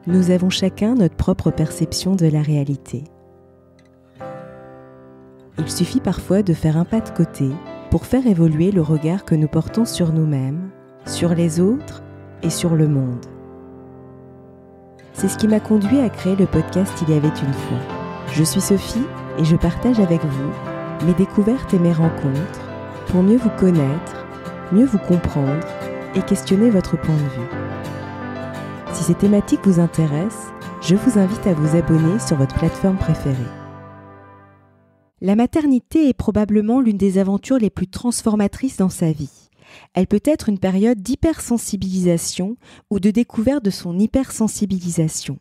Nous avons chacun notre propre perception de la réalité. Il suffit parfois de faire un pas de côté pour faire évoluer le regard que nous portons sur nous-mêmes, sur les autres et sur le monde. C'est ce qui m'a conduit à créer le podcast Il y avait une fois. Je suis Sophie et je partage avec vous mes découvertes et mes rencontres pour mieux vous connaître, mieux vous comprendre et questionner votre point de vue. Si ces thématiques vous intéressent, je vous invite à vous abonner sur votre plateforme préférée. La maternité est probablement l'une des aventures les plus transformatrices dans sa vie. Elle peut être une période d'hypersensibilisation ou de découverte de son hypersensibilisation.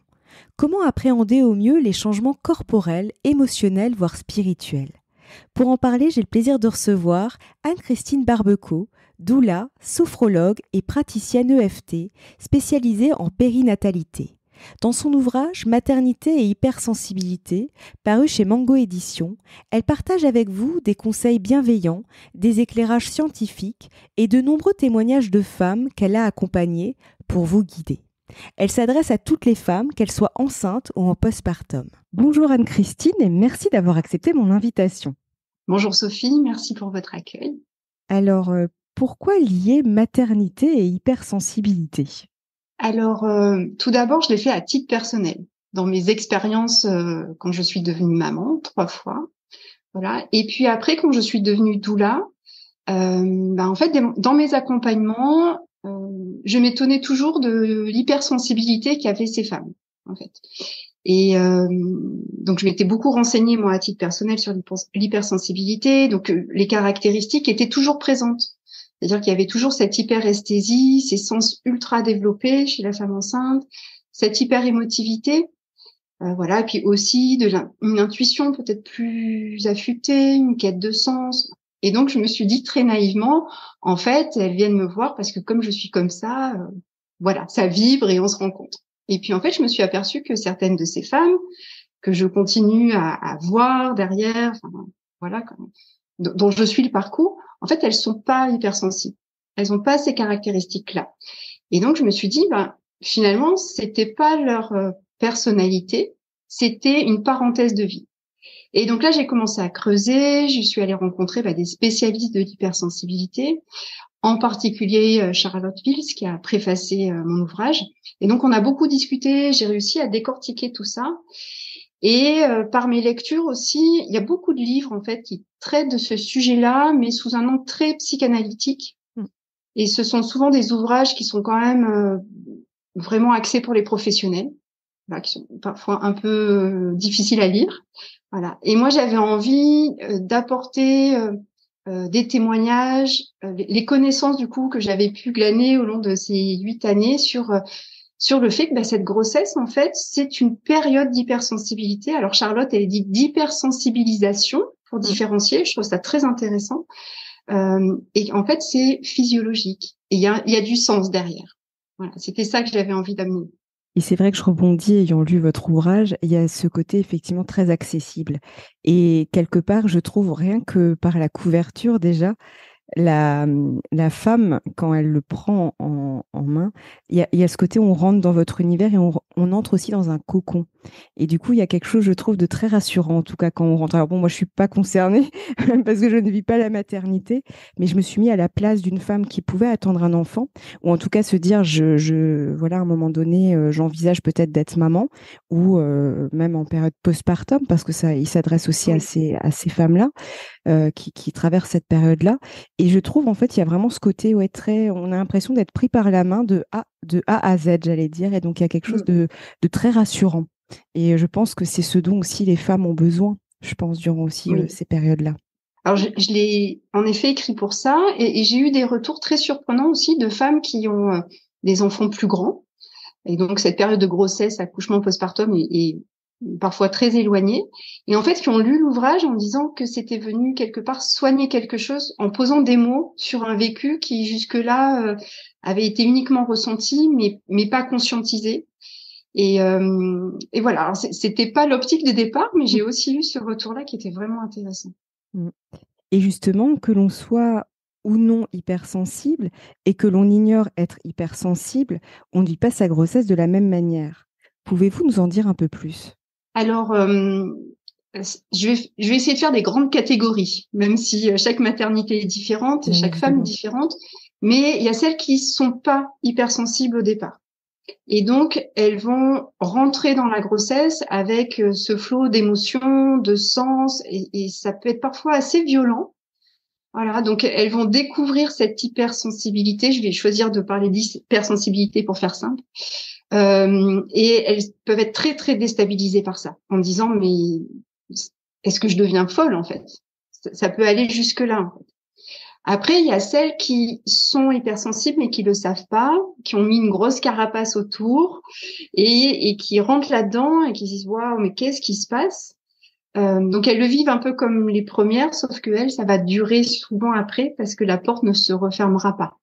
Comment appréhender au mieux les changements corporels, émotionnels, voire spirituels ? Pour en parler, j'ai le plaisir de recevoir Anne-Christine Barbeco, doula, sophrologue et praticienne EFT, spécialisée en périnatalité. Dans son ouvrage « Maternité et hypersensibilité », paru chez Mango Éditions, elle partage avec vous des conseils bienveillants, des éclairages scientifiques et de nombreux témoignages de femmes qu'elle a accompagnées pour vous guider. Elle s'adresse à toutes les femmes, qu'elles soient enceintes ou en postpartum. Bonjour Anne-Christine et merci d'avoir accepté mon invitation. Bonjour Sophie, merci pour votre accueil. Alors, pourquoi lier maternité et hypersensibilité ? Alors, tout d'abord, je l'ai fait à titre personnel, dans mes expériences quand je suis devenue maman, 3 fois. Voilà. Et puis après, quand je suis devenue doula, en fait, dans mes accompagnements, je m'étonnais toujours de l'hypersensibilité qu'avaient ces femmes, en fait. Et donc, je m'étais beaucoup renseignée, moi, à titre personnel, sur l'hypersensibilité. Donc, les caractéristiques étaient toujours présentes. C'est-à-dire qu'il y avait toujours cette hyperesthésie, ces sens ultra développés chez la femme enceinte, cette hyper-émotivité, voilà. Et puis aussi une intuition peut-être plus affûtée, une quête de sens. Et donc, je me suis dit très naïvement, en fait, elles viennent me voir parce que comme je suis comme ça, voilà, ça vibre et on se rencontre. Et puis, en fait, je me suis aperçue que certaines de ces femmes que je continue à voir derrière, enfin, voilà, dont je suis le parcours, en fait, elles sont pas hypersensibles. Elles ont pas ces caractéristiques-là. Et donc, je me suis dit, finalement, c'était pas leur personnalité, c'était une parenthèse de vie. Et donc là, j'ai commencé à creuser, je suis allée rencontrer des spécialistes de l'hypersensibilité, en particulier Charlotte Pils, qui a préfacé mon ouvrage. Et donc, on a beaucoup discuté, j'ai réussi à décortiquer tout ça. Et par mes lectures aussi, il y a beaucoup de livres en fait qui traitent de ce sujet-là, mais sous un angle très psychanalytique. Et ce sont souvent des ouvrages qui sont quand même vraiment axés pour les professionnels, qui sont parfois un peu difficiles à lire. Voilà. Et moi, j'avais envie d'apporter des témoignages, les connaissances du coup que j'avais pu glaner au long de ces 8 années sur le fait que cette grossesse, en fait, c'est une période d'hypersensibilité. Alors, Charlotte, elle dit d'hypersensibilisation, pour différencier. Je trouve ça très intéressant. Et en fait, c'est physiologique. Et il y a du sens derrière. Voilà, c'était ça que j'avais envie d'amener. Et c'est vrai que je rebondis, ayant lu votre ouvrage, il y a ce côté effectivement très accessible. Et quelque part, je trouve rien que par la couverture déjà, la femme, quand elle le prend en main, il y a ce côté où on rentre dans votre univers et on entre aussi dans un cocon. Et du coup, il y a quelque chose, je trouve, de très rassurant, en tout cas, quand on rentre. Alors bon, moi, je suis pas concernée parce que je ne vis pas la maternité, mais je me suis mis à la place d'une femme qui pouvait attendre un enfant, ou en tout cas se dire, voilà, à un moment donné, j'envisage peut-être d'être maman, ou même en période postpartum, parce que ça, il s'adresse aussi à ces femmes-là. Qui traversent cette période-là. Et je trouve, en fait, il y a vraiment ce côté, on a l'impression d'être pris par la main de A à Z, j'allais dire. Et donc, il y a quelque chose de très rassurant. Et je pense que c'est ce dont aussi les femmes ont besoin, je pense, durant aussi ces périodes-là. Alors, je l'ai en effet écrit pour ça. Et j'ai eu des retours très surprenants aussi de femmes qui ont des enfants plus grands. Et donc, cette période de grossesse, accouchement, postpartum est parfois très éloignée. Et en fait, qui ont lu l'ouvrage en disant que c'était venu quelque part soigner quelque chose en posant des mots sur un vécu qui jusque-là avait été uniquement ressenti, mais pas conscientisé. Et voilà. Alors, c'était pas l'optique de départ, mais j'ai aussi eu ce retour-là qui était vraiment intéressant. Et justement, que l'on soit ou non hypersensible et que l'on ignore être hypersensible, on ne vit pas sa grossesse de la même manière. Pouvez-vous nous en dire un peu plus? Alors, je vais essayer de faire des grandes catégories, même si chaque maternité est différente et Bien chaque femme est évidemment. différente. Mais il y a celles qui sont pas hypersensibles au départ. Et donc, elles vont rentrer dans la grossesse avec ce flot d'émotions, de sens, et ça peut être parfois assez violent. Voilà, donc elles vont découvrir cette hypersensibilité. Je vais choisir de parler d'hypersensibilité pour faire simple. Et elles peuvent être très, très déstabilisées par ça, en disant, mais est-ce que je deviens folle, en fait? Ça peut aller jusque-là, en fait. Après, il y a celles qui sont hypersensibles mais qui le savent pas, qui ont mis une grosse carapace autour et qui rentrent là-dedans et qui disent waouh, mais qu'est-ce qui se passe? Donc elles le vivent un peu comme les premières, sauf que elles, ça va durer souvent après parce que la porte ne se refermera pas.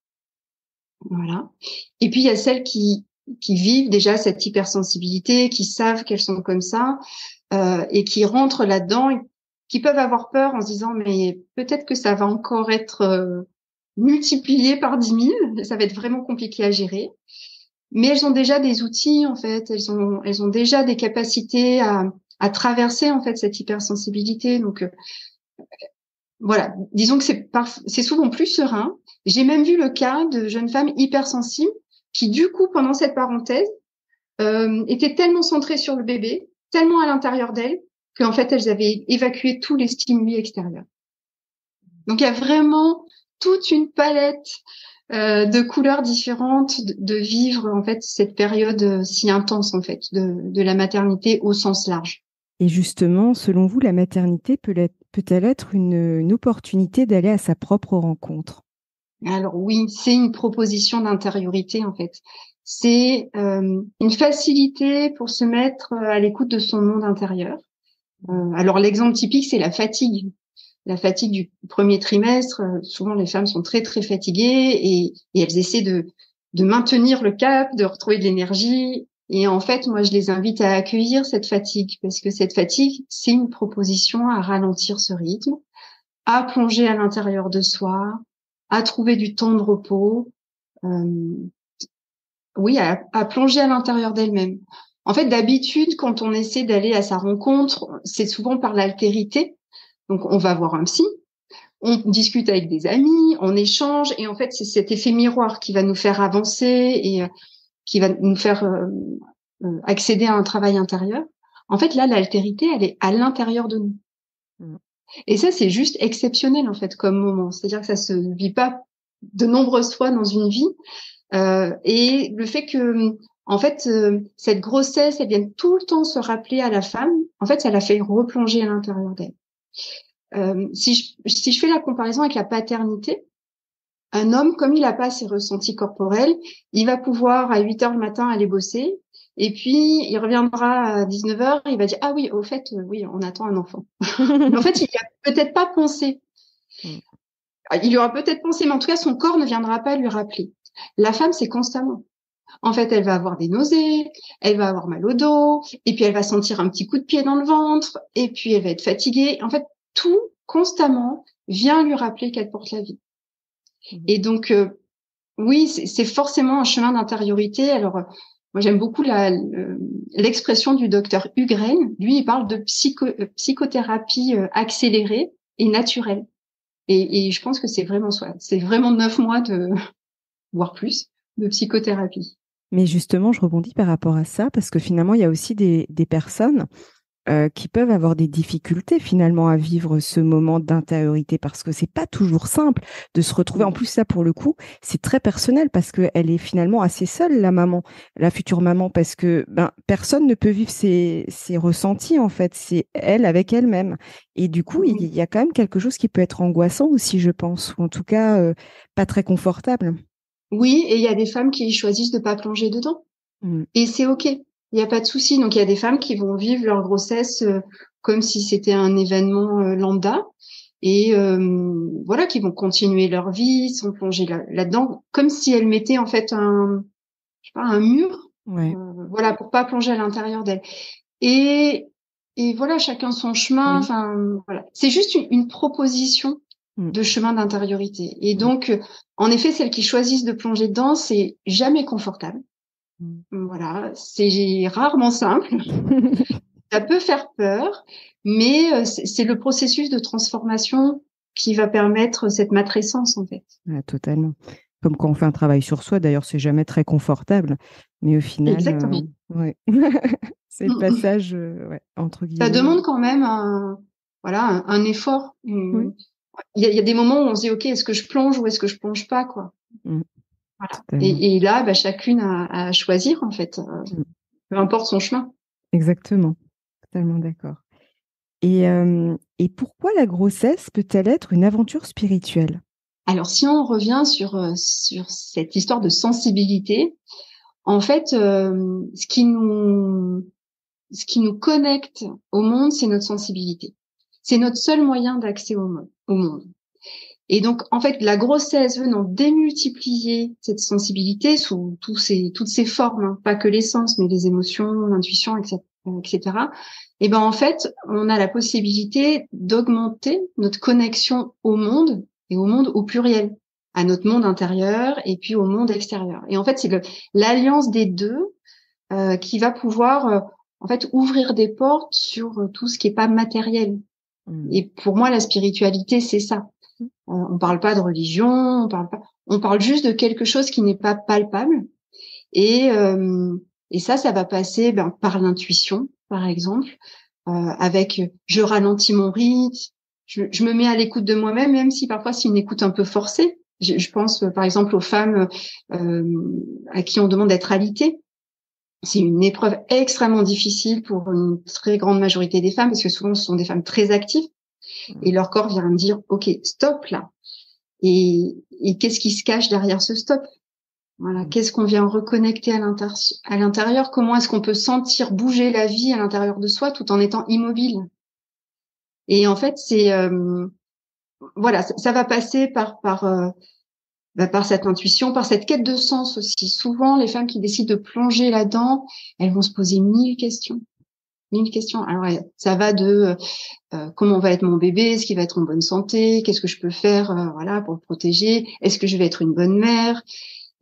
Voilà. Et puis il y a celles qui vivent déjà cette hypersensibilité, qui savent qu'elles sont comme ça et qui rentrent là-dedans, et qui peuvent avoir peur en se disant mais peut-être que ça va encore être multiplié par 10 000, ça va être vraiment compliqué à gérer. Mais elles ont déjà des outils en fait, elles ont déjà des capacités à traverser en fait cette hypersensibilité. Donc voilà, disons que c'est souvent plus serein. J'ai même vu le cas de jeunes femmes hypersensibles qui du coup pendant cette parenthèse étaient tellement centrées sur le bébé, tellement à l'intérieur d'elles, qu'en fait elles avaient évacué tous les stimuli extérieurs. Donc il y a vraiment toute une palette de couleurs différentes de vivre en fait cette période si intense en fait de la maternité au sens large. Et justement, selon vous, la maternité peut-elle être une opportunité d'aller à sa propre rencontre? Alors oui, c'est une proposition d'intériorité en fait. C'est une facilité pour se mettre à l'écoute de son monde intérieur. Alors l'exemple typique, c'est la fatigue. La fatigue du premier trimestre, souvent les femmes sont très très fatiguées et elles essaient de maintenir le cap, de retrouver de l'énergie. Et en fait, moi, je les invite à accueillir cette fatigue parce que cette fatigue, c'est une proposition à ralentir ce rythme, à plonger à l'intérieur de soi, à trouver du temps de repos, oui, à plonger à l'intérieur d'elle-même. En fait, d'habitude, quand on essaie d'aller à sa rencontre, c'est souvent par l'altérité. Donc, on va voir un psy, on discute avec des amis, on échange, et en fait, c'est cet effet miroir qui va nous faire avancer et qui va nous faire accéder à un travail intérieur. En fait, là, l'altérité, elle est à l'intérieur de nous. Et ça, c'est juste exceptionnel, en fait, comme moment. C'est-à-dire que ça se vit pas de nombreuses fois dans une vie. Et le fait que, en fait, cette grossesse, elle vienne tout le temps se rappeler à la femme, en fait, ça la fait replonger à l'intérieur d'elle. Si je fais la comparaison avec la paternité, un homme, comme il n'a pas ses ressentis corporels, il va pouvoir à 8 heures le matin aller bosser, et puis il reviendra à 19 heures, il va dire ah oui, au fait, oui, on attend un enfant. Mais en fait, il n'y a peut-être pas pensé. Il y aura peut-être pensé, mais en tout cas, son corps ne viendra pas lui rappeler. La femme, c'est constamment. En fait, elle va avoir des nausées, elle va avoir mal au dos, et puis elle va sentir un petit coup de pied dans le ventre, et puis elle va être fatiguée. En fait, tout constamment vient lui rappeler qu'elle porte la vie. Et donc, oui, c'est forcément un chemin d'intériorité. Alors, moi, j'aime beaucoup l'expression du docteur Ugren. Lui, il parle de psychothérapie accélérée et naturelle. Et je pense que c'est vraiment 9 mois voire plus, de psychothérapie. Mais justement, je rebondis par rapport à ça, parce que finalement, il y a aussi des personnes qui peuvent avoir des difficultés finalement à vivre ce moment d'intériorité, parce que c'est pas toujours simple de se retrouver. En plus, ça, pour le coup, c'est très personnel parce qu'elle est finalement assez seule, la maman, la future maman, parce que personne ne peut vivre ses ressentis, en fait. C'est elle avec elle-même. Et du coup, il y a quand même quelque chose qui peut être angoissant aussi, je pense, ou en tout cas pas très confortable. Oui, et il y a des femmes qui choisissent de pas plonger dedans. Et c'est OK. Il n'y a pas de souci. Donc, il y a des femmes qui vont vivre leur grossesse comme si c'était un événement lambda et voilà, qui vont continuer leur vie, sont plongées là-dedans, comme si elles mettaient en fait je sais pas, un mur, voilà, pour pas plonger à l'intérieur d'elles. Et voilà, chacun son chemin. Enfin, voilà, c'est juste une proposition de chemin d'intériorité. Et donc, en effet, celles qui choisissent de plonger dedans, c'est jamais confortable. Voilà, c'est rarement simple. Ça peut faire peur, mais c'est le processus de transformation qui va permettre cette matrescence, en fait. Totalement. Comme quand on fait un travail sur soi, d'ailleurs, c'est jamais très confortable, mais au final, Exactement. ouais. C'est le passage, ouais, entre Ça guillemets. demande quand même un effort. Oui. Il y a des moments où on se dit, OK, est-ce que je plonge ou est-ce que je plonge pas, quoi. Mm, Voilà. totalement. Et là, chacune a à choisir, en fait, Mm, peu importe son chemin. exactement. Totalement d'accord. Et pourquoi la grossesse peut-elle être une aventure spirituelle? Alors, si on revient sur cette histoire de sensibilité, en fait, ce qui nous connecte au monde, c'est notre sensibilité. C'est notre seul moyen d'accès au monde. Et donc, en fait, la grossesse venant démultiplier cette sensibilité sous toutes ces formes, hein, pas que les sens, mais les émotions, l'intuition, etc. Et ben, en fait, on a la possibilité d'augmenter notre connexion au monde et au monde au pluriel, à notre monde intérieur et puis au monde extérieur. Et en fait, c'est l'alliance des deux qui va pouvoir, en fait, ouvrir des portes sur tout ce qui est pas matériel. Mm. Et pour moi, la spiritualité, c'est ça. On parle pas de religion, on parle juste de quelque chose qui n'est pas palpable. Et, euh, et ça va passer par l'intuition, par exemple, avec je ralentis mon rythme, je me mets à l'écoute de moi-même, même si parfois c'est une écoute un peu forcée. Je pense par exemple aux femmes à qui on demande d'être alitées. C'est une épreuve extrêmement difficile pour une très grande majorité des femmes, parce que souvent ce sont des femmes très actives, et leur corps vient me dire, OK, stop là. Et qu'est-ce qui se cache derrière ce stop? Voilà, qu'est-ce qu'on vient reconnecter à l'intérieur? Comment est-ce qu'on peut sentir bouger la vie à l'intérieur de soi tout en étant immobile? Et en fait, ça va passer par cette intuition, par cette quête de sens aussi. Souvent, les femmes qui décident de plonger là-dedans, elles vont se poser mille questions. Mille questions. Alors, ça va de comment va être mon bébé, est-ce qu'il va être en bonne santé, qu'est-ce que je peux faire pour le protéger, est-ce que je vais être une bonne mère,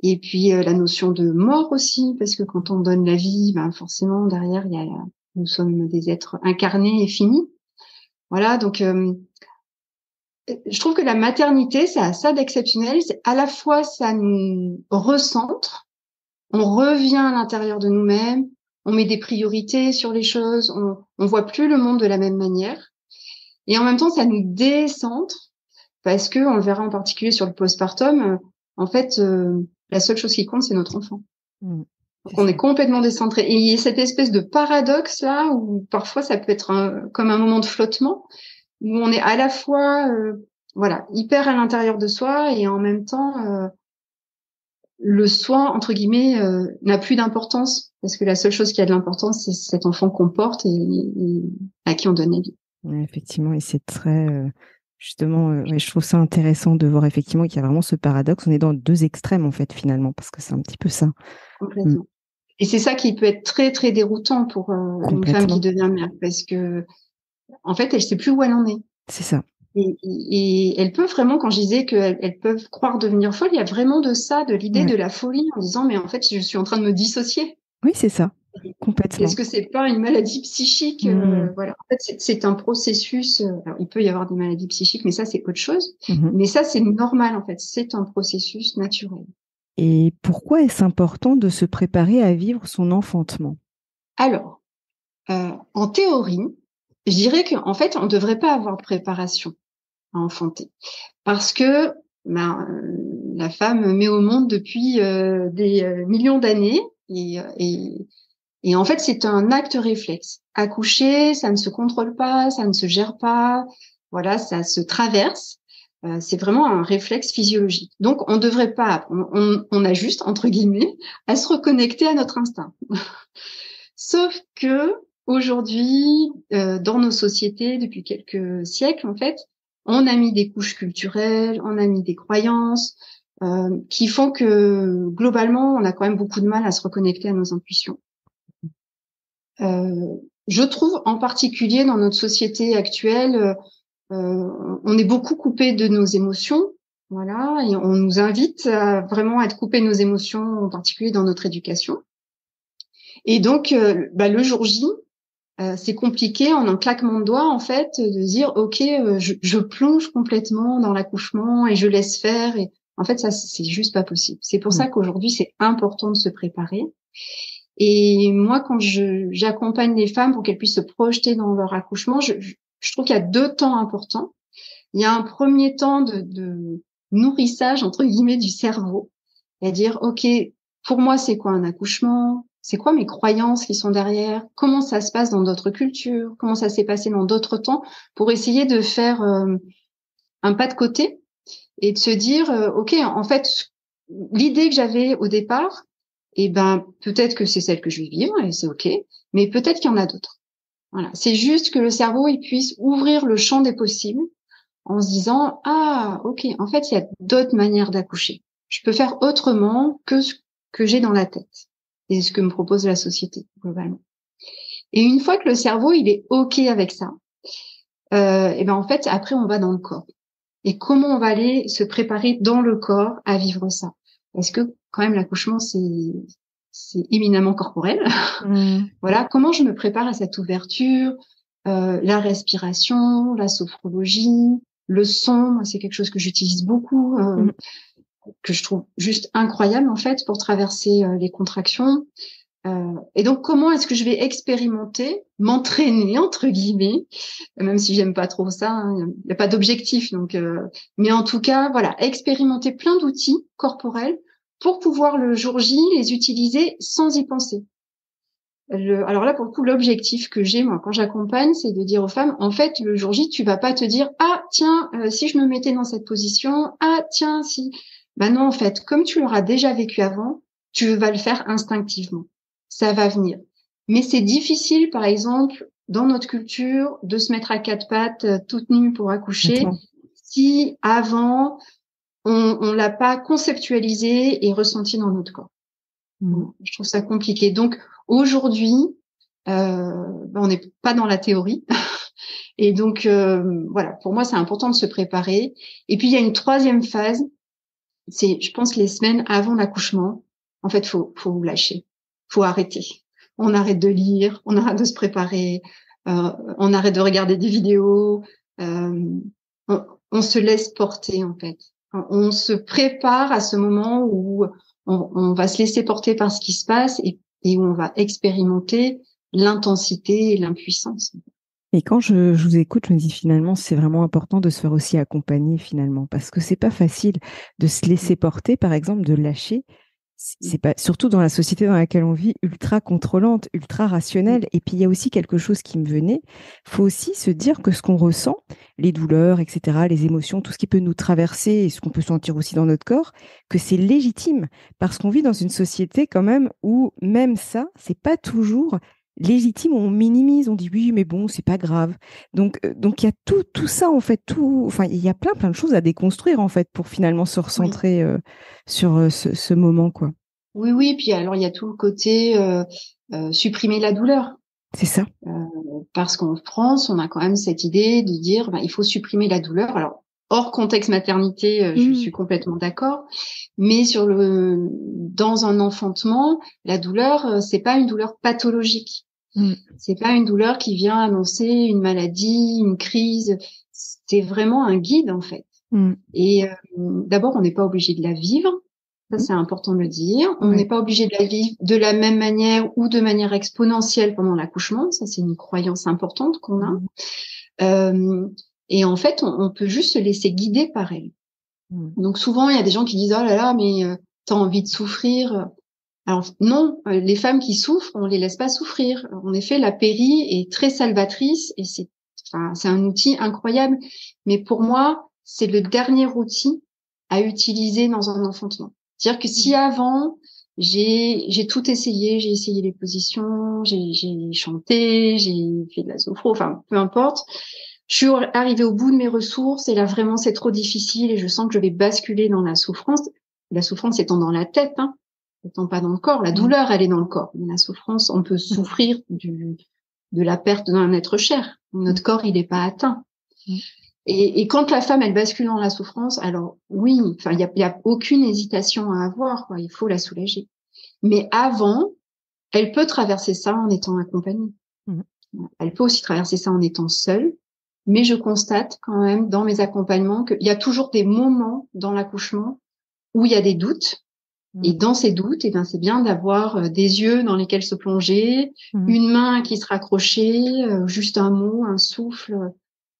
et puis la notion de mort aussi, parce que quand on donne la vie, forcément derrière nous sommes des êtres incarnés et finis. Voilà, donc je trouve que la maternité, ça a ça d'exceptionnel, c'est à la fois ça nous recentre, on revient à l'intérieur de nous-mêmes, on met des priorités sur les choses, on voit plus le monde de la même manière. Et en même temps, ça nous décentre parce que, on le verra en particulier sur le postpartum, en fait, la seule chose qui compte, c'est notre enfant. Mm. Donc, on est complètement décentré. Et il y a cette espèce de paradoxe là où parfois ça peut être comme un moment de flottement où on est à la fois, hyper à l'intérieur de soi et en même temps, le soi entre guillemets n'a plus d'importance parce que la seule chose qui a de l'importance, c'est cet enfant qu'on porte et à qui on donne la vie. Ouais, effectivement, et c'est très justement, ouais, je trouve ça intéressant de voir effectivement qu'il y a vraiment ce paradoxe. On est dans deux extrêmes en fait finalement, parce que c'est un petit peu ça. Complètement. Et c'est ça qui peut être très très déroutant pour une femme qui devient mère, parce que en fait, elle sait plus où elle en est. C'est ça. Et elles peuvent vraiment, quand je disais qu'elles peuvent croire devenir folles, il y a vraiment de ça, de l'idée de la folie, en disant mais en fait, je suis en train de me dissocier. Oui, c'est ça. Complètement. Est-ce que c'est pas une maladie psychique? Voilà. En fait, c'est un processus. Alors, il peut y avoir des maladies psychiques, mais ça, c'est autre chose. Mais ça, c'est normal, en fait. C'est un processus naturel. Et pourquoi est-ce important de se préparer à vivre son enfantement? Alors, en théorie, je dirais qu'en fait, on ne devrait pas avoir de préparation à enfanter. Parce que la femme met au monde depuis des millions d'années et en fait, c'est un acte réflexe. Accoucher, ça ne se contrôle pas, ça ne se gère pas, voilà, ça se traverse. C'est vraiment un réflexe physiologique. Donc, on ne devrait pas, on a juste, entre guillemets, à se reconnecter à notre instinct. Sauf que aujourd'hui, dans nos sociétés, depuis quelques siècles, en fait, on a mis des couches culturelles, on a mis des croyances qui font que globalement, on a quand même beaucoup de mal à se reconnecter à nos intuitions. Je trouve en particulier dans notre société actuelle, on est beaucoup coupé de nos émotions, voilà, et on nous invite à vraiment être coupé de nos émotions, en particulier dans notre éducation. Et donc, le jour J, c'est compliqué en un claquement de doigts, en fait, de dire, OK, je plonge complètement dans l'accouchement et je laisse faire. Et en fait, ça, c'est juste pas possible. C'est pour ça qu'aujourd'hui, c'est important de se préparer. Et moi, quand j'accompagne les femmes pour qu'elles puissent se projeter dans leur accouchement, je trouve qu'il y a 2 temps importants. Il y a un premier temps de nourrissage, entre guillemets, du cerveau. C'est-à-dire, OK, pour moi, c'est quoi un accouchement? C'est quoi mes croyances qui sont derrière? Comment ça se passe dans d'autres cultures? Comment ça s'est passé dans d'autres temps? Pour essayer de faire un pas de côté et de se dire, OK, en fait, l'idée que j'avais au départ, peut-être que c'est celle que je vais vivre et c'est OK, mais peut-être qu'il y en a d'autres. Voilà. C'est juste que le cerveau, il puisse ouvrir le champ des possibles en se disant, ah, OK, en fait, il y a d'autres manières d'accoucher. Je peux faire autrement que ce que j'ai dans la tête et ce que me propose la société, globalement. Et une fois que le cerveau, il est OK avec ça, en fait, après, on va dans le corps. Et comment on va aller se préparer dans le corps à vivre ça? Parce que, quand même, l'accouchement, c'est éminemment corporel. Voilà. Comment je me prépare à cette ouverture, la respiration, la sophrologie, le son, c'est quelque chose que j'utilise beaucoup, que je trouve juste incroyable en fait pour traverser les contractions. Et donc, comment est-ce que je vais expérimenter, m'entraîner entre guillemets, même si j'aime pas trop ça, hein, il n'y a pas d'objectif. Donc, mais en tout cas, voilà, expérimenter plein d'outils corporels pour pouvoir le jour J les utiliser sans y penser. Alors là, pour le coup, l'objectif que j'ai, moi, quand j'accompagne, c'est de dire aux femmes, en fait, le jour J, tu vas pas te dire, ah, tiens, si je me mettais dans cette position, ah, tiens, si. Non, en fait, comme tu l'auras déjà vécu avant, tu vas le faire instinctivement. Ça va venir. Mais c'est difficile, par exemple, dans notre culture, de se mettre à 4 pattes, toute nue pour accoucher, si avant, on l'a pas conceptualisé et ressenti dans notre corps. Je trouve ça compliqué. Donc, aujourd'hui, on n'est pas dans la théorie. Et donc, voilà, pour moi, c'est important de se préparer. Et puis, il y a une 3e phase. C'est, je pense, les semaines avant l'accouchement. En fait, faut lâcher. Faut arrêter. On arrête de lire, on arrête de se préparer, on arrête de regarder des vidéos. On se laisse porter, en fait. On se prépare à ce moment où on va se laisser porter par ce qui se passe et où on va expérimenter l'intensité et l'impuissance. Et quand je vous écoute, je me dis finalement, c'est vraiment important de se faire aussi accompagner finalement, parce que c'est pas facile de se laisser porter, par exemple, de lâcher. C'est pas, surtout dans la société dans laquelle on vit, ultra contrôlante, ultra rationnelle. Et puis il y a aussi quelque chose qui me venait. Faut aussi se dire que ce qu'on ressent, les douleurs, etc., les émotions, tout ce qui peut nous traverser et ce qu'on peut sentir aussi dans notre corps, que c'est légitime, parce qu'on vit dans une société quand même où même ça, c'est pas toujours légitime, on minimise, on dit oui, mais bon, c'est pas grave. Donc il y a tout ça en fait, enfin il y a plein de choses à déconstruire en fait pour finalement se recentrer sur ce moment quoi. Oui, puis alors il y a tout le côté supprimer la douleur. C'est ça. Parce qu'en France, on a quand même cette idée de dire il faut supprimer la douleur. Alors hors contexte maternité, je suis complètement d'accord. Mais dans un enfantement, la douleur, c'est pas une douleur pathologique. C'est pas une douleur qui vient annoncer une maladie, une crise. C'est vraiment un guide, en fait. Et d'abord, on n'est pas obligé de la vivre. Ça, c'est important de le dire. On n'est pas obligé de la vivre de la même manière ou de manière exponentielle pendant l'accouchement. Ça, c'est une croyance importante qu'on a. Et en fait, on peut juste se laisser guider par elle. Donc souvent, il y a des gens qui disent « Oh là là, mais t'as envie de souffrir ». Alors non, les femmes qui souffrent, on les laisse pas souffrir. En effet, la péri est très salvatrice et c'est un outil incroyable. Mais pour moi, c'est le dernier outil à utiliser dans un enfantement. C'est-à-dire que si avant, j'ai tout essayé, j'ai essayé les positions, j'ai chanté, j'ai fait de la sophro, enfin peu importe. Je suis arrivée au bout de mes ressources et là vraiment c'est trop difficile et je sens que je vais basculer dans la souffrance. La souffrance étant dans la tête, étant pas dans le corps. La douleur, elle est dans le corps. Mais la souffrance, on peut souffrir de la perte d'un être cher. Notre corps, il n'est pas atteint. Et quand la femme, elle bascule dans la souffrance, alors oui, enfin, il y a aucune hésitation à avoir, quoi. Il faut la soulager. Mais avant, elle peut traverser ça en étant accompagnée. Mmh. Elle peut aussi traverser ça en étant seule. Mais je constate quand même dans mes accompagnements qu'il y a toujours des moments dans l'accouchement où il y a des doutes. Et dans ces doutes, c'est bien d'avoir des yeux dans lesquels se plonger, une main qui se raccrochait, juste un mot, un souffle.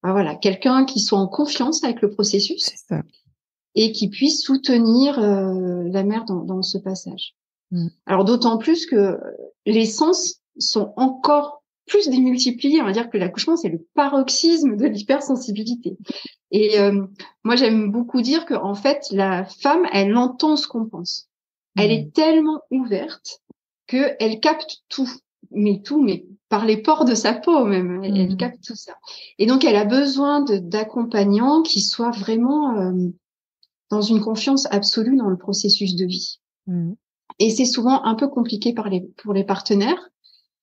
Voilà, quelqu'un qui soit en confiance avec le processus. C'est ça. Et qui puisse soutenir la mère dans ce passage. Alors d'autant plus que les sens sont encore plus démultipliés. On va dire que l'accouchement, c'est le paroxysme de l'hypersensibilité. Et moi, j'aime beaucoup dire que en fait, la femme, elle entend ce qu'on pense. Elle est tellement ouverte que elle capte tout, mais par les pores de sa peau même. Elle capte tout ça. Et donc, elle a besoin d'accompagnants qui soient vraiment dans une confiance absolue dans le processus de vie. Et c'est souvent un peu compliqué pour les partenaires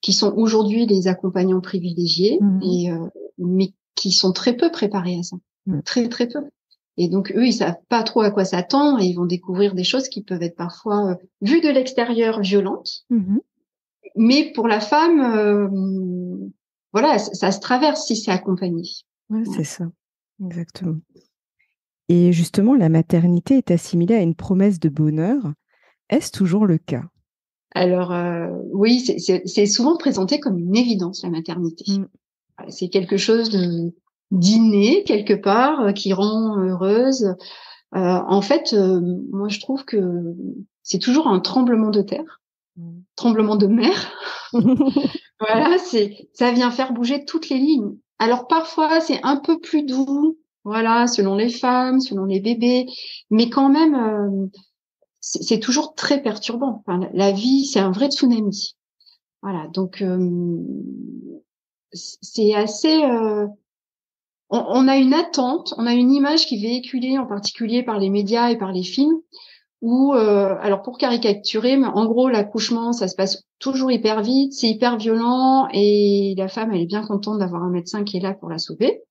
qui sont aujourd'hui les accompagnants privilégiés, mais qui sont très peu préparés à ça. Très, très peu. Et donc, eux, ils savent pas trop à quoi s'attendre et ils vont découvrir des choses qui peuvent être parfois, vues de l'extérieur, violentes. Mais pour la femme, voilà, ça se traverse si c'est accompagné. Ouais, c'est ça. Exactement. Et justement, la maternité est assimilée à une promesse de bonheur. Est-ce toujours le cas? Alors, oui, c'est souvent présenté comme une évidence, la maternité. C'est quelque chose d'inné, quelque part, qui rend heureuse. En fait, moi, je trouve que c'est toujours un tremblement de terre, tremblement de mer. Voilà, ça vient faire bouger toutes les lignes. Alors, parfois, c'est un peu plus doux, voilà, selon les femmes, selon les bébés, mais quand même, c'est toujours très perturbant. Enfin, la vie, c'est un vrai tsunami. Voilà, donc c'est assez. On a une attente, on a une image qui est véhiculée en particulier par les médias et par les films, où, alors pour caricaturer, mais en gros, l'accouchement, ça se passe toujours hyper vite, c'est hyper violent, et la femme, elle est bien contente d'avoir un médecin qui est là pour la sauver.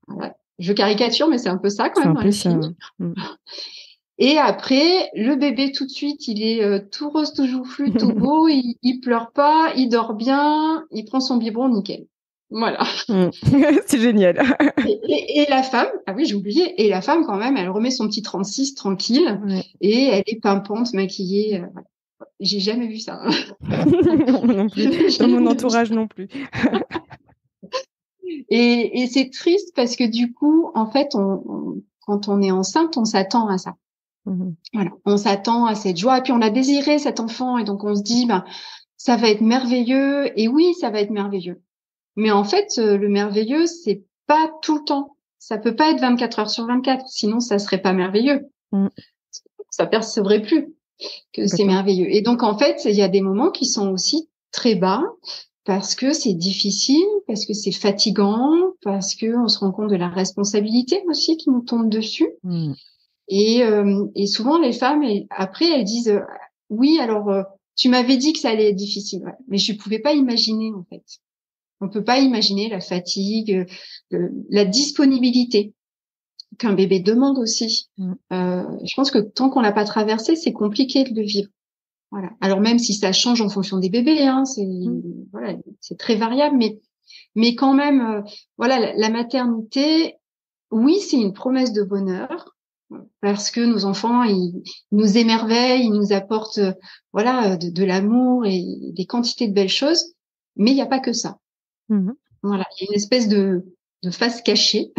Voilà. Je caricature, mais c'est un peu ça quand même dans les films. Et après, le bébé, tout de suite, il est tout rose, tout joufflu, tout beau, il pleure pas, il dort bien, il prend son biberon, nickel. Voilà. C'est génial. Et la femme, ah oui, j'ai oublié, et la femme, quand même, elle remet son petit 36 tranquille, et elle est pimpante, maquillée. Voilà. J'ai jamais vu ça. Non plus. Dans mon entourage non plus. Et c'est triste parce que du coup, en fait, quand on est enceinte, on s'attend à ça. Voilà, on s'attend à cette joie, et puis on a désiré cet enfant, et donc on se dit, ça va être merveilleux, et oui, ça va être merveilleux. Mais en fait, le merveilleux, c'est pas tout le temps. Ça peut pas être 24 heures sur 24, sinon ça serait pas merveilleux. Ça percevrait plus que c'est merveilleux. Et donc, en fait, il y a des moments qui sont aussi très bas, parce que c'est difficile, parce que c'est fatigant, parce que on se rend compte de la responsabilité aussi qui nous tombe dessus. Et souvent, les femmes, après, elles disent oui, alors tu m'avais dit que ça allait être difficile, mais je pouvais pas imaginer, en fait. On peut pas imaginer la fatigue, la disponibilité qu'un bébé demande aussi. Je pense que tant qu'on l'a pas traversé, c'est compliqué de le vivre. Voilà. Alors même si ça change en fonction des bébés, voilà, c'est très variable, mais quand même, voilà, la maternité, oui, c'est une promesse de bonheur. Parce que nos enfants, ils nous émerveillent, ils nous apportent, voilà, de l'amour et des quantités de belles choses. Mais il n'y a pas que ça. Voilà, il y a une espèce de face cachée.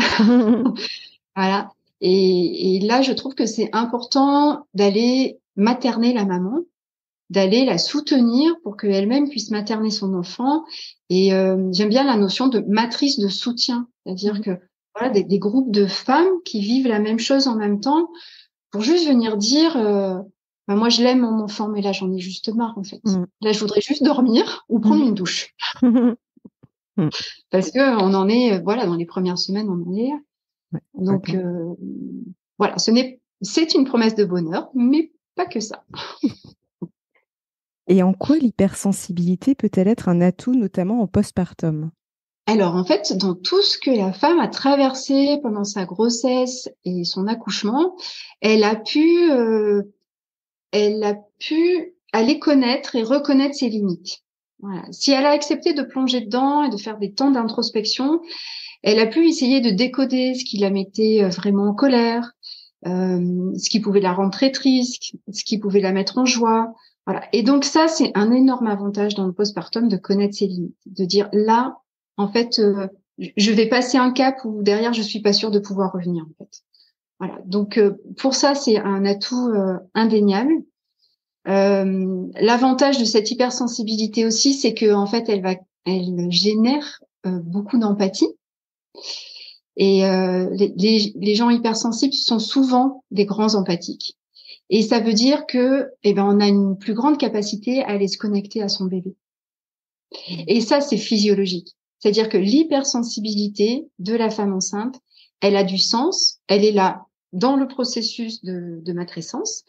Voilà. Et là, je trouve que c'est important d'aller materner la maman, d'aller la soutenir pour qu'elle-même puisse materner son enfant. Et j'aime bien la notion de matrice de soutien, c'est-à-dire que voilà, des groupes de femmes qui vivent la même chose en même temps, pour juste venir dire, moi je l'aime mon enfant, mais là j'en ai juste marre en fait. Là je voudrais juste dormir ou prendre une douche, parce que on en est, voilà, dans les premières semaines on en est là. Donc voilà, c'est une promesse de bonheur, mais pas que ça. Et en quoi l'hypersensibilité peut-elle être un atout, notamment en postpartum? Alors, en fait, dans tout ce que la femme a traversé pendant sa grossesse et son accouchement, elle a pu à les connaître et reconnaître ses limites. Voilà. Si elle a accepté de plonger dedans et de faire des temps d'introspection, elle a pu essayer de décoder ce qui la mettait vraiment en colère, ce qui pouvait la rendre très triste, ce qui pouvait la mettre en joie. Voilà. Et donc ça, c'est un énorme avantage dans le postpartum de connaître ses limites, de dire là, en fait, je vais passer un cap où derrière, je suis pas sûre de pouvoir revenir. En fait. Voilà. Donc pour ça, c'est un atout indéniable. L'avantage de cette hypersensibilité aussi, c'est que en fait, elle génère beaucoup d'empathie. Et les gens hypersensibles sont souvent des grands empathiques. Et ça veut dire que, on a une plus grande capacité à aller se connecter à son bébé. Et ça, c'est physiologique. C'est-à-dire que l'hypersensibilité de la femme enceinte, elle a du sens. Elle est là dans le processus de matrescence,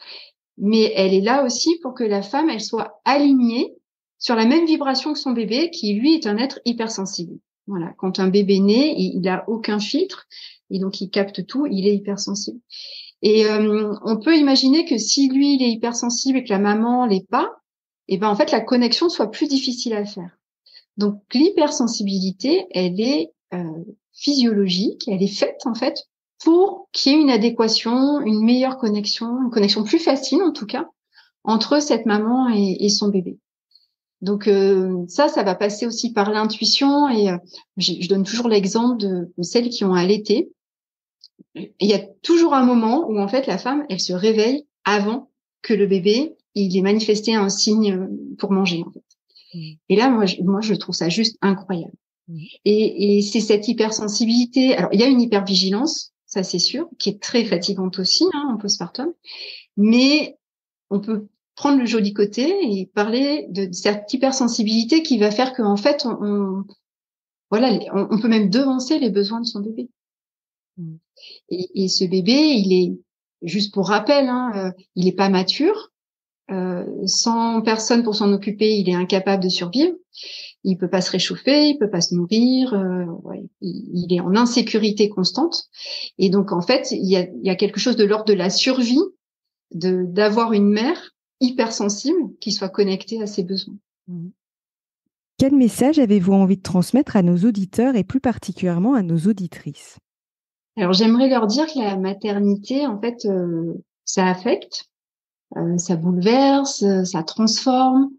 mais elle est là aussi pour que la femme, elle soit alignée sur la même vibration que son bébé, qui lui est un être hypersensible. Voilà. Quand un bébé naît, il a aucun filtre, et donc il capte tout, il est hypersensible. Et on peut imaginer que si lui, il est hypersensible et que la maman l'est pas, en fait, la connexion soit plus difficile à faire. Donc, l'hypersensibilité, elle est physiologique, elle est faite, en fait, pour qu'il y ait une adéquation, une meilleure connexion, une connexion plus facile, en tout cas, entre cette maman et son bébé. Donc, ça va passer aussi par l'intuition. Et je donne toujours l'exemple de celles qui ont allaité. Il y a toujours un moment où en fait la femme, elle se réveille avant que le bébé il ait manifesté un signe pour manger en fait. Et là moi je trouve ça juste incroyable. Et c'est cette hypersensibilité. Alors il y a une hypervigilance, ça c'est sûr, qui est très fatigante aussi en postpartum, mais on peut prendre le joli côté et parler de cette hypersensibilité qui va faire qu'en fait on peut même devancer les besoins de son bébé. Et ce bébé, il est, juste pour rappel, il est pas mature. Sans personne pour s'en occuper, il est incapable de survivre. Il peut pas se réchauffer, il peut pas se nourrir. Il est en insécurité constante. Et donc, en fait, il y a quelque chose de l'ordre de la survie d'avoir une mère hypersensible qui soit connectée à ses besoins. Quel message avez-vous envie de transmettre à nos auditeurs et plus particulièrement à nos auditrices ? Alors, j'aimerais leur dire que la maternité, en fait, ça affecte, ça bouleverse, ça transforme,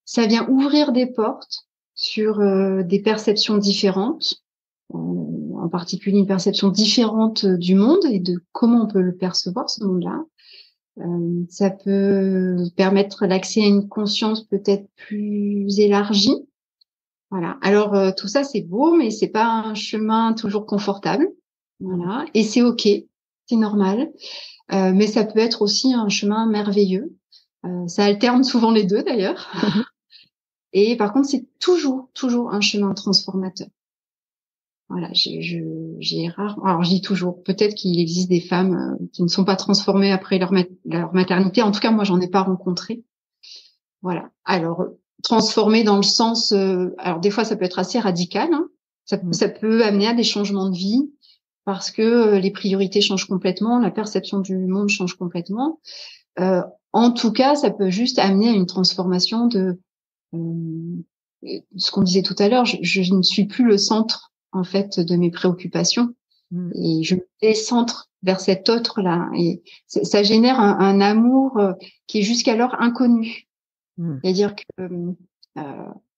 ça vient ouvrir des portes sur des perceptions différentes, en particulier une perception différente du monde et de comment on peut le percevoir, ce monde-là. Ça peut permettre l'accès à une conscience peut-être plus élargie. Voilà. Alors, tout ça, c'est beau, mais c'est pas un chemin toujours confortable. Voilà. Et c'est OK, c'est normal. Mais ça peut être aussi un chemin merveilleux. Ça alterne souvent les deux, d'ailleurs. Et par contre, c'est toujours un chemin transformateur. Voilà. J'ai rare. Alors, je dis toujours. Peut-être qu'il existe des femmes qui ne sont pas transformées après leur maternité. En tout cas, moi, j'en ai pas rencontré. Voilà. Alors, transformée dans le sens. Alors, des fois, ça peut être assez radical. Ça peut amener à des changements de vie. Parce que les priorités changent complètement, la perception du monde change complètement. En tout cas, ça peut juste amener à une transformation de ce qu'on disait tout à l'heure. Je ne suis plus le centre en fait de mes préoccupations et je me décentre vers cet autre-là. Et ça génère un amour qui est jusqu'alors inconnu. C'est-à-dire que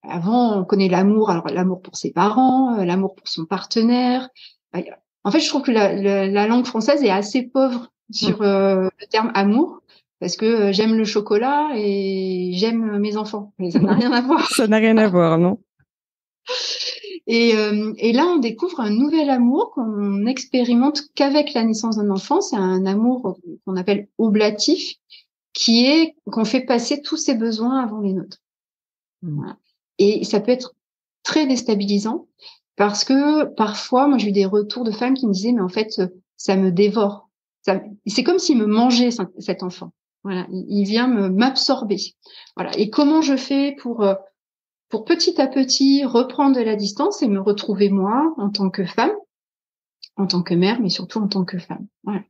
avant, on connaît l'amour, alors l'amour pour ses parents, l'amour pour son partenaire. En fait, je trouve que la langue française est assez pauvre sur le terme amour, parce que j'aime le chocolat et j'aime mes enfants. Mais ça n'a rien à voir. Ça n'a rien à voir, non ? Et là, on découvre un nouvel amour qu'on expérimente qu'avec la naissance d'un enfant. C'est un amour qu'on appelle oblatif, qu'on fait passer tous ses besoins avant les nôtres. Voilà. Et ça peut être très déstabilisant. Parce que parfois, moi, j'ai eu des retours de femmes qui me disaient, mais en fait, ça me dévore. C'est comme s'il me mangeait, cet enfant. Voilà, il vient m'absorber. Voilà. Et comment je fais pour petit à petit reprendre de la distance et me retrouver moi en tant que femme, en tant que mère, mais surtout en tant que femme. Voilà.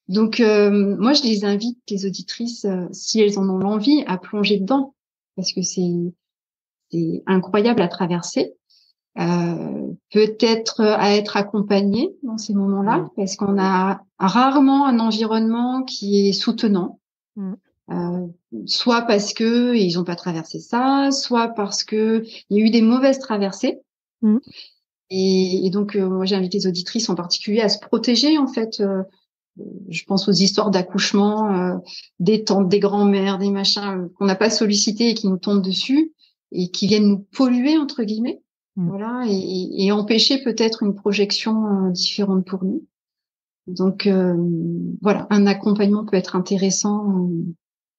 Donc, moi, je les invite, les auditrices, si elles en ont l'envie, à plonger dedans, parce que c'est incroyable à traverser. Peut-être à être accompagné dans ces moments-là, parce qu'on a rarement un environnement qui est soutenant. Soit parce que ils n'ont pas traversé ça, soit parce que il y a eu des mauvaises traversées. Et donc, moi, j'invite les auditrices en particulier à se protéger, en fait. Je pense aux histoires d'accouchement, des tantes, des grands-mères, des machins qu'on n'a pas sollicités et qui nous tombent dessus et qui viennent nous polluer, entre guillemets. Voilà, et empêcher peut-être une projection différente pour nous. Donc, voilà, un accompagnement peut être intéressant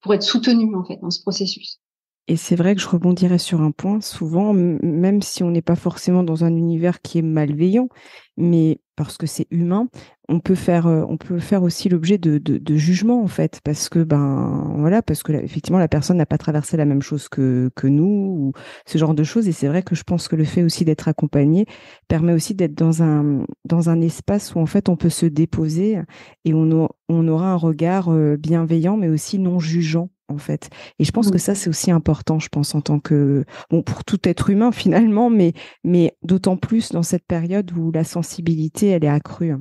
pour être soutenu, en fait, dans ce processus. Et c'est vrai que je rebondirais sur un point, souvent, même si on n'est pas forcément dans un univers qui est malveillant, mais parce que c'est humain, on peut faire aussi l'objet de jugements, en fait, parce que, parce que effectivement, la personne n'a pas traversé la même chose que nous, ou ce genre de choses. Et c'est vrai que je pense que le fait aussi d'être accompagné permet aussi d'être dans un espace où, en fait, on peut se déposer et on aura un regard bienveillant, mais aussi non jugeant, en fait. Et je pense que ça, c'est aussi important, je pense, en tant que, pour tout être humain finalement, mais d'autant plus dans cette période où la sensibilité, elle est accrue.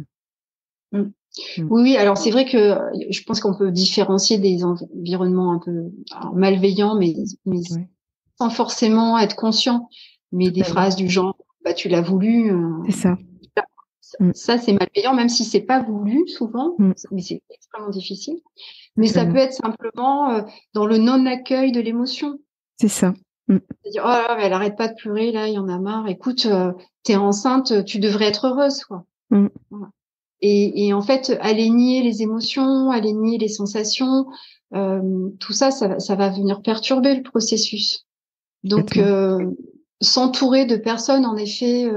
Oui, alors c'est vrai que je pense qu'on peut différencier des environnements un peu malveillants, mais sans forcément être conscient. Mais des phrases du genre, tu l'as voulu. C'est ça. Ça, c'est malveillant, même si c'est pas voulu souvent, mais c'est extrêmement difficile. Mais ça peut être simplement dans le non-accueil de l'émotion. C'est ça. C'est-à-dire, oh là, mais elle arrête pas de pleurer, là, il y en a marre. Écoute, t'es enceinte, tu devrais être heureuse, quoi. Voilà. Et en fait, aller nier les émotions, aller nier les sensations, tout ça, ça va venir perturber le processus. Donc, s'entourer de personnes, en effet,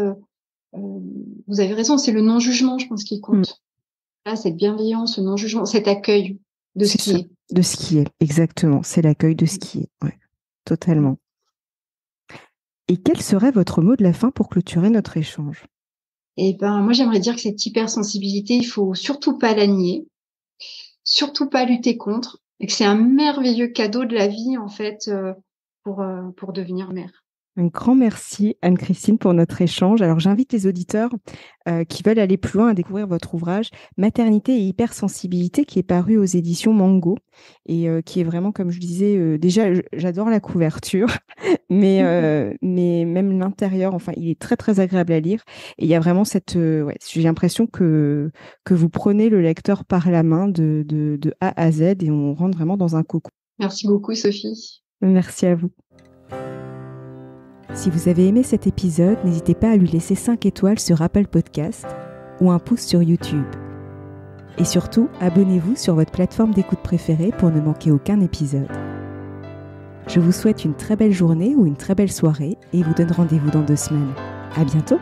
vous avez raison, c'est le non-jugement, je pense, qui compte. Là, cette bienveillance, ce non-jugement, cet accueil de ce qui est. De ce qui est, exactement. C'est l'accueil de ce qui est. Ouais, totalement. Et quel serait votre mot de la fin pour clôturer notre échange? Moi, j'aimerais dire que cette hypersensibilité, il faut surtout pas la nier, surtout pas lutter contre, et que c'est un merveilleux cadeau de la vie, en fait, pour devenir mère. Un grand merci, Anne-Christine, pour notre échange. Alors, j'invite les auditeurs qui veulent aller plus loin à découvrir votre ouvrage « Maternité et hypersensibilité » qui est paru aux éditions Mango et qui est vraiment, comme je disais, déjà, j'adore la couverture, mais même l'intérieur, enfin, il est très, très agréable à lire. Et il y a vraiment j'ai l'impression que vous prenez le lecteur par la main de A à Z et on rentre vraiment dans un cocon. Merci beaucoup, Sophie. Merci à vous. Si vous avez aimé cet épisode, n'hésitez pas à lui laisser 5 étoiles sur Apple Podcast ou un pouce sur YouTube. Et surtout, abonnez-vous sur votre plateforme d'écoute préférée pour ne manquer aucun épisode. Je vous souhaite une très belle journée ou une très belle soirée et vous donne rendez-vous dans 2 semaines. À bientôt!